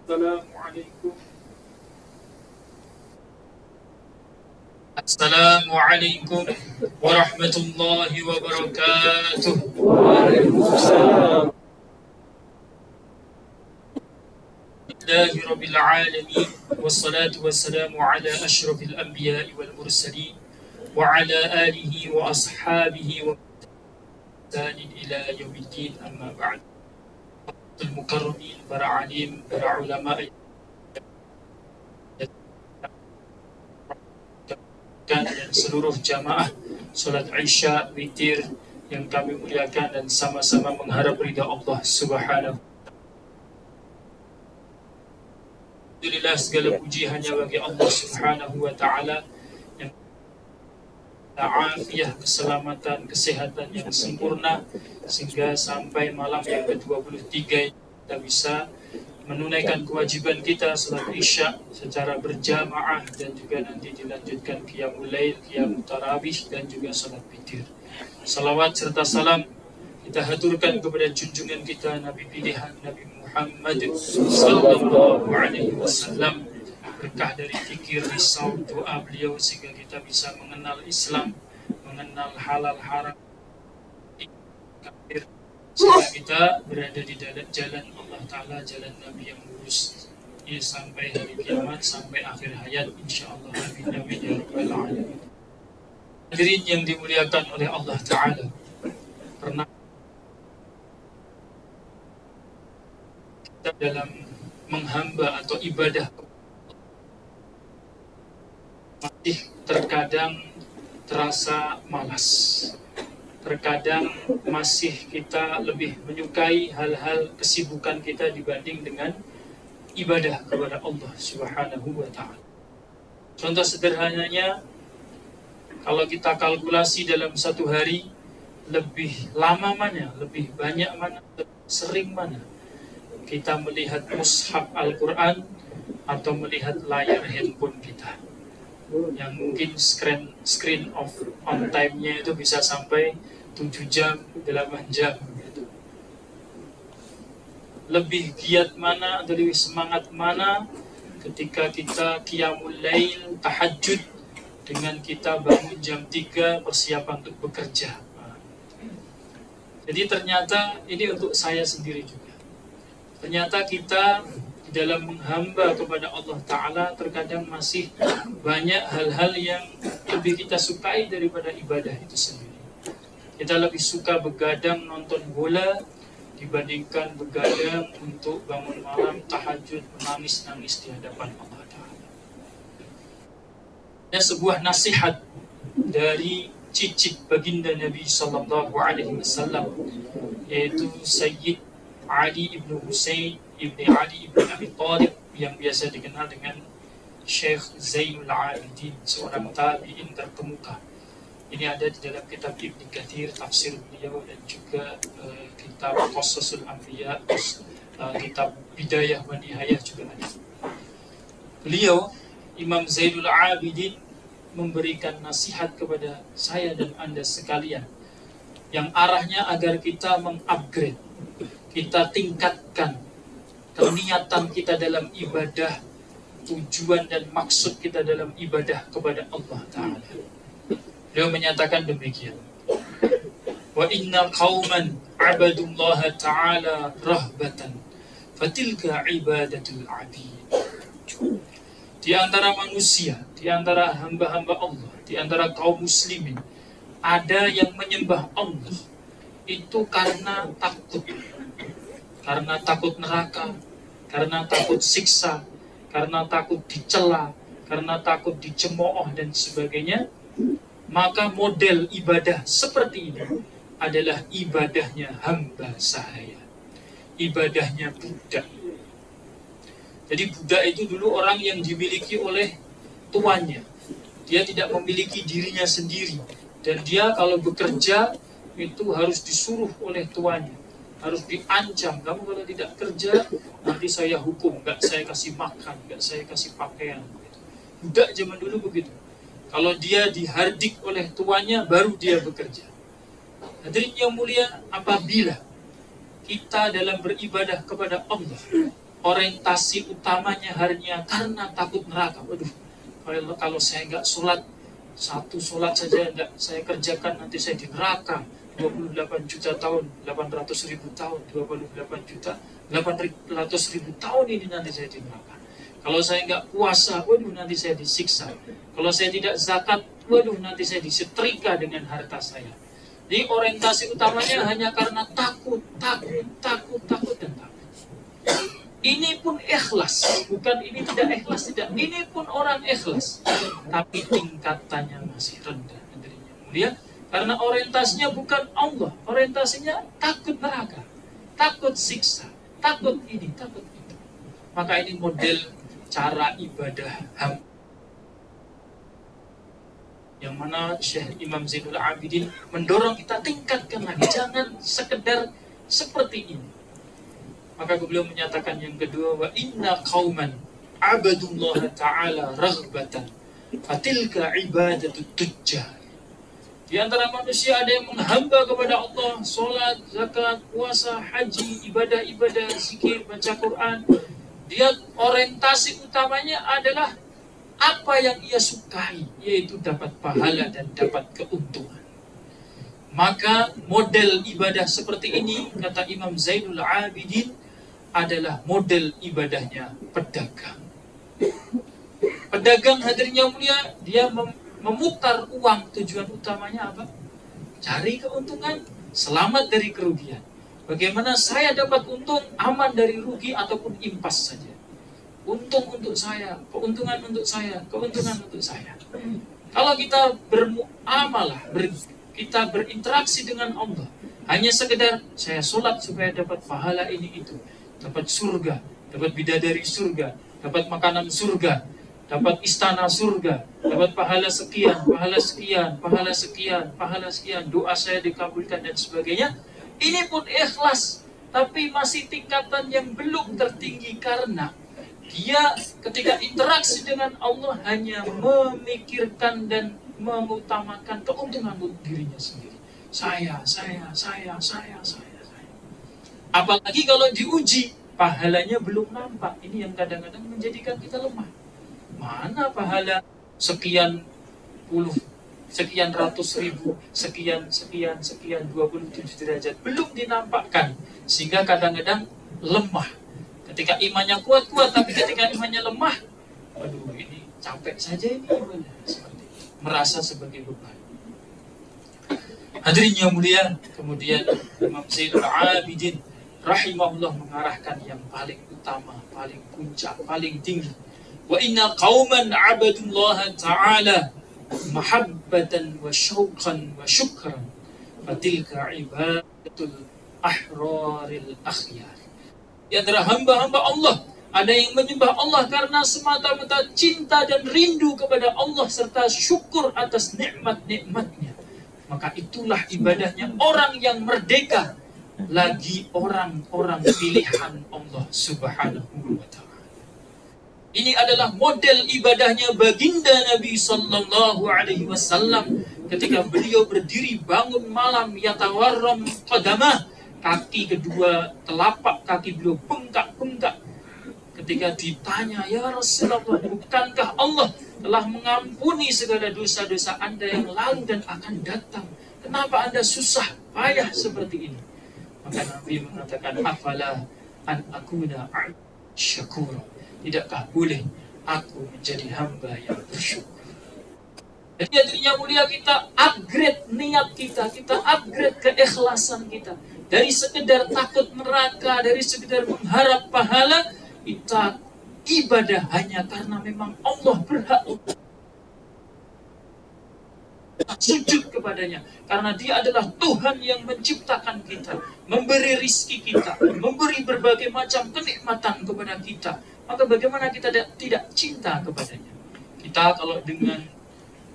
Assalamualaikum. Assalamualaikum warahmatullahi wabarakatuh. Waalaikumsalam. Alhamdulillahi rabbil alamin. Wassalatu wassalamu ala asyrafil anbiya'i wal mursalin wa ala alihi wa ashabihi wa ihsanin ila yaumiddin, amma ba'd. Al-mukarramin, para alim, para ulama dan seluruh jamaah salat Isya witir yang kami muliakan dan sama-sama mengharap ridha Allah Subhanahu. Alhamdulillah, segala puji hanya bagi Allah Subhanahu wa taala yang afiah, keselamatan, kesehatan yang sempurna sehingga sampai malam yang ke-23 kita bisa menunaikan kewajiban kita salat Isya secara berjamaah dan juga nanti dilanjutkan qiyamul lail, qiyamul tarawih dan juga salat witir. Salawat serta salam kita haturkan kepada junjungan kita Nabi pilihan Nabi Muhammad sallallahu alaihi wasallam, berkah dari fikir, risau, doa beliau sehingga kita bisa mengenal Islam, mengenal halal haram, kafir, sehingga kita berada di jalan Allah Ta'ala, jalan Nabi yang lurus sampai hari kiamat, sampai akhir hayat insyaallah. Amin amin ya rabbal alamin. Hadirin yang dimuliakan oleh Allah Ta'ala, pernah kita dalam menghamba atau ibadah masih terkadang terasa malas, terkadang masih kita lebih menyukai hal-hal kesibukan kita dibanding dengan ibadah kepada Allah Subhanahu wa ta'ala. Contoh sederhananya, kalau kita kalkulasi dalam satu hari, lebih lama mana, lebih banyak mana, lebih sering mana kita melihat mushaf Al-Quran atau melihat layar handphone kita yang mungkin screen on time-nya itu bisa sampai 7 jam, 8 jam gitu. Lebih giat mana atau lebih semangat mana ketika kita qiyamul lail, tahajud, dengan kita bangun jam 3 persiapan untuk bekerja. Jadi ternyata ini untuk saya sendiri juga. Ternyata kita dalam menghamba kepada Allah Ta'ala terkadang masih banyak hal-hal yang lebih kita sukai daripada ibadah itu sendiri. Kita lebih suka begadang nonton bola dibandingkan begadang untuk bangun malam, tahajud, menangis-nangis di hadapan Allah Ta'ala. Ada sebuah nasihat dari cicit baginda Nabi Sallallahu Alaihi Wasallam, yaitu Sayyid Ali ibn Husain ibn Ali ibn Abi Thalib yang biasa dikenal dengan Syekh Zainul Abidin, seorang tabi'in terkemuka. Ini ada di dalam kitab Ibn Katsir, tafsir beliau, dan juga kitab Qasasul Anbiya, kitab Bidayah wa Nihayah juga ada. Beliau, Imam Zainul Abidin, memberikan nasihat kepada saya dan Anda sekalian yang arahnya agar kita mengupgrade, kita tingkatkan niatan kita dalam ibadah, tujuan dan maksud kita dalam ibadah kepada Allah Ta'ala. Beliau menyatakan demikian, wa inna qauman abadullaha ta'ala rahbatan fatilka ibadatul abid. Di antara manusia, di antara hamba-hamba Allah, di antara kaum muslimin, ada yang menyembah Allah itu karena takut neraka, karena takut siksa, karena takut dicela, karena takut dicemooh dan sebagainya. Maka model ibadah seperti ini adalah ibadahnya hamba sahaya, ibadahnya budak. Jadi budak itu dulu orang yang dimiliki oleh tuannya. Dia tidak memiliki dirinya sendiri, dan dia kalau bekerja itu harus disuruh oleh tuannya, harus diancam, kamu kalau tidak kerja nanti saya hukum, nggak saya kasih makan, nggak saya kasih pakaian. Budak zaman dulu begitu. Kalau dia dihardik oleh tuannya baru dia bekerja. Hadirin yang mulia, apabila kita dalam beribadah kepada Allah, orientasi utamanya hanya karena takut neraka. Waduh, kalau saya nggak sholat, satu sholat saja nggak saya kerjakan, nanti saya di neraka 28 juta tahun, 800.000 tahun, 28 juta 800.000 tahun ini nanti saya di neraka. Kalau saya nggak puasa, waduh nanti saya disiksa. Kalau saya tidak zakat, waduh nanti saya disetrika dengan harta saya. Jadi orientasi utamanya hanya karena takut, dan takut. Ini pun ikhlas, bukan ini tidak ikhlas, tidak. Ini pun orang ikhlas, tapi tingkatannya masih rendah. Mulia, karena orientasinya bukan Allah, orientasinya takut neraka, takut siksa, takut ini, takut itu. Maka ini model cara ibadah hamba, yang mana Syekh Imam Zainul Abidin mendorong kita tingkatkan lagi, jangan sekedar seperti ini. Maka beliau menyatakan yang kedua, wa inna qauman abadullah ta'ala raghbatan fatilka ibadatut tujjar. Di antara manusia ada yang menghamba kepada Allah, sholat, zakat, puasa, haji, ibadah-ibadah, zikir, baca Quran. Dia orientasi utamanya adalah apa yang ia sukai, yaitu dapat pahala dan dapat keuntungan. Maka model ibadah seperti ini, kata Imam Zainul Abidin, adalah model ibadahnya pedagang. Pedagang hadirnya mulia, dia memutar uang, tujuan utamanya apa? Cari keuntungan, selamat dari kerugian. Bagaimana saya dapat untung, aman dari rugi ataupun impas saja. Untung untuk saya, keuntungan untuk saya, keuntungan untuk saya. Kalau kita bermuamalah, kita berinteraksi dengan Allah, hanya sekedar saya sholat supaya dapat pahala ini itu, dapat surga, dapat bidadari surga, dapat makanan surga, dapat istana surga, dapat pahala sekian, pahala sekian, pahala sekian, pahala sekian, doa saya dikabulkan dan sebagainya. Ini pun ikhlas, tapi masih tingkatan yang belum tertinggi karena dia ketika interaksi dengan Allah hanya memikirkan dan mengutamakan keuntungan untuk dirinya sendiri. Saya. Apalagi kalau diuji, pahalanya belum nampak. Ini yang kadang-kadang menjadikan kita lemah. Mana pahala sekian puluh, sekian ratus ribu, sekian 27 derajat belum dinampakkan, sehingga kadang-kadang lemah. Ketika imannya kuat-kuat, tapi ketika imannya lemah, aduh ini capek saja ini imannya, seperti itu. Merasa sebagai beban. Hadirin yang mulia, kemudian Imam Zainul Abidin rahimahullah mengarahkan yang paling utama, paling puncak, paling tinggi. Wa inna qauman abadullah ta'ala mahabbatan wa syauqan wa syukran fatilka ibadatul ahraril akhyar. Di antara hamba-hamba Allah ada yang menyembah Allah karena semata-mata cinta dan rindu kepada Allah serta syukur atas nikmat-nikmatnya. Maka itulah ibadahnya orang yang merdeka, lagi orang-orang pilihan Allah Subhanahu wa ta'ala. Ini adalah model ibadahnya baginda Nabi Sallallahu Alaihi Wasallam ketika beliau berdiri bangun malam, yatawarram qadamah, kaki kedua, telapak kaki beliau bengkak-bengkak. Ketika ditanya, ya Rasulullah, bukankah Allah telah mengampuni segala dosa-dosa Anda yang lalu dan akan datang? Kenapa Anda susah payah seperti ini? Maka Nabi mengatakan, afala an akuna syakura. Tidakkah boleh aku menjadi hamba yang bersyukur? Jadi artinya mulia, kita upgrade niat kita upgrade keikhlasan kita. Dari sekedar takut neraka, dari sekedar mengharap pahala, kita ibadah hanya karena memang Allah berhak sujud kepadanya, karena dia adalah Tuhan yang menciptakan kita, memberi rizki kita, memberi berbagai macam kenikmatan kepada kita. Maka bagaimana kita tidak cinta kepadanya? Kita kalau dengan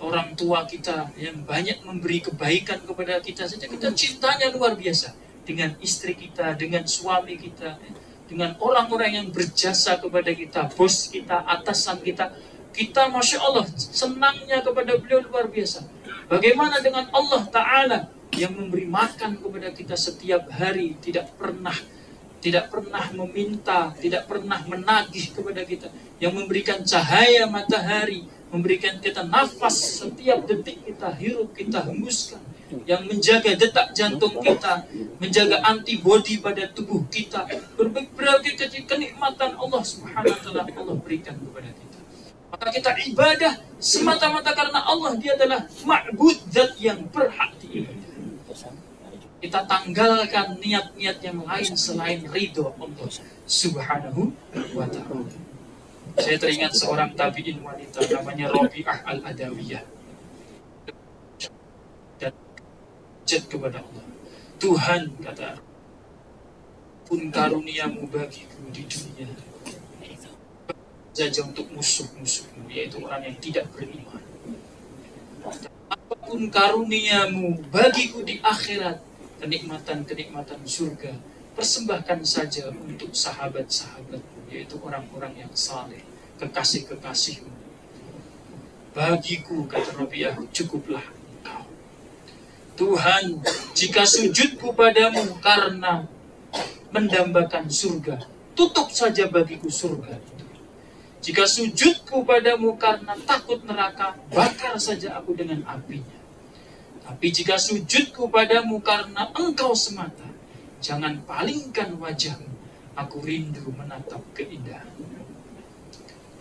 orang tua kita yang banyak memberi kebaikan kepada kita saja, kita cintanya luar biasa. Dengan istri kita, dengan suami kita, dengan orang-orang yang berjasa kepada kita, bos kita, atasan kita, kita Masya Allah senangnya kepada beliau luar biasa. Bagaimana dengan Allah Ta'ala yang memberi makan kepada kita setiap hari, tidak pernah tidak pernah meminta, tidak pernah menagih kepada kita, yang memberikan cahaya matahari, memberikan kita nafas setiap detik kita hirup, kita hembuskan, yang menjaga detak jantung kita, menjaga antibodi pada tubuh kita, berbagai kenikmatan Allah Subhanahu wa taala Allah berikan kepada kita. Maka kita ibadah semata-mata karena Allah, dia adalah ma'bud, zat yang berhak diibadahi. Kita tanggalkan niat-niat yang lain selain ridho Allah Subhanahu wa ta'ala. Saya teringat seorang tabi'in wanita namanya Rabi'ah al-Adawiyah. Dan jad kepada Allah, Tuhan, kata, pun karuniamu bagiku di dunia saja untuk musuh-musuhmu, yaitu orang yang tidak beriman. Apapun karuniamu bagiku di akhirat, kenikmatan-kenikmatan surga, persembahkan saja untuk sahabat-sahabatmu, yaitu orang-orang yang saleh, kekasih-kekasihmu. Bagiku, kata Rabi'ah, cukuplah engkau. Tuhan, jika sujudku padamu karena mendambakan surga, tutup saja bagiku surga itu. Jika sujudku padamu karena takut neraka, bakar saja aku dengan apinya. Tapi jika sujudku padamu karena engkau semata, jangan palingkan wajahmu, aku rindu menatap keindahan.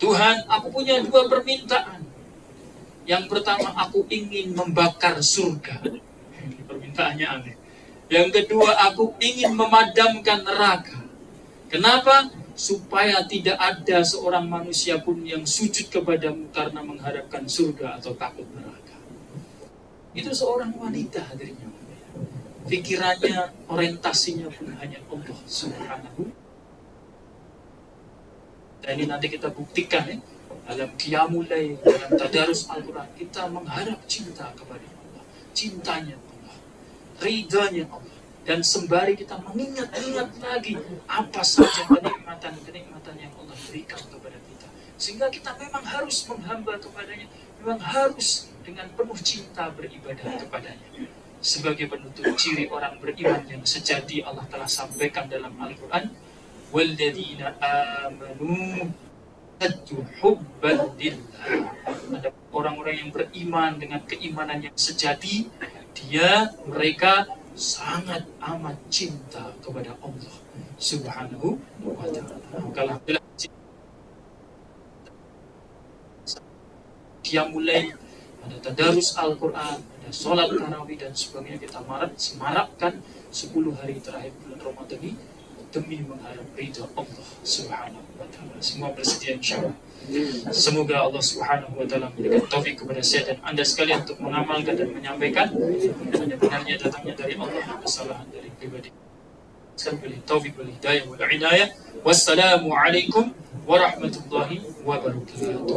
Tuhan, aku punya dua permintaan. Yang pertama, aku ingin membakar surga. Permintaannya aneh. Yang kedua, aku ingin memadamkan neraka. Kenapa? Supaya tidak ada seorang manusia pun yang sujud kepadamu karena mengharapkan surga atau takut neraka. Itu seorang wanita, hadirinnya. Pikirannya, orientasinya pun hanya Allah Subhanahu. Dan ini nanti kita buktikan ya, dalam Qiyamul Lail, dalam tadarus Al-Quran, kita mengharap cinta kepada Allah, cintanya Allah, ridhanya Allah. Dan sembari kita mengingat-ingat lagi apa saja kenikmatan-kenikmatan yang Allah berikan kepada kita, sehingga kita memang harus menghamba kepadanya, memang harus dengan penuh cinta beribadah kepadanya. Sebagai penutup ciri orang beriman yang sejati, Allah telah sampaikan dalam Al-Quran, walladzina amanu ashaddu hubban lillah. Ada orang-orang yang beriman dengan keimanan yang sejati, mereka sangat amat cinta kepada Allah Subhanahu wa ta'ala. Dia mulai ada tadarus Al-Quran, ada sholat tarawih dan sebagainya. Kita semarakkan 10 hari terakhir bulan Ramadan ini demi mengharap ridha Allah Subhanahu wa ta'ala. Semua bersedia insyaAllah. Semoga Allah Subhanahu wa ta'ala memberikan taufik kepada saya dan anda sekalian untuk mengamalkan dan menyampaikan yang benarnya datangnya dari Allah, kesalahan dari pribadi. Sekali taufik wal hidayah wal inayah. Wassalamualaikum warahmatullahi wabarakatuh.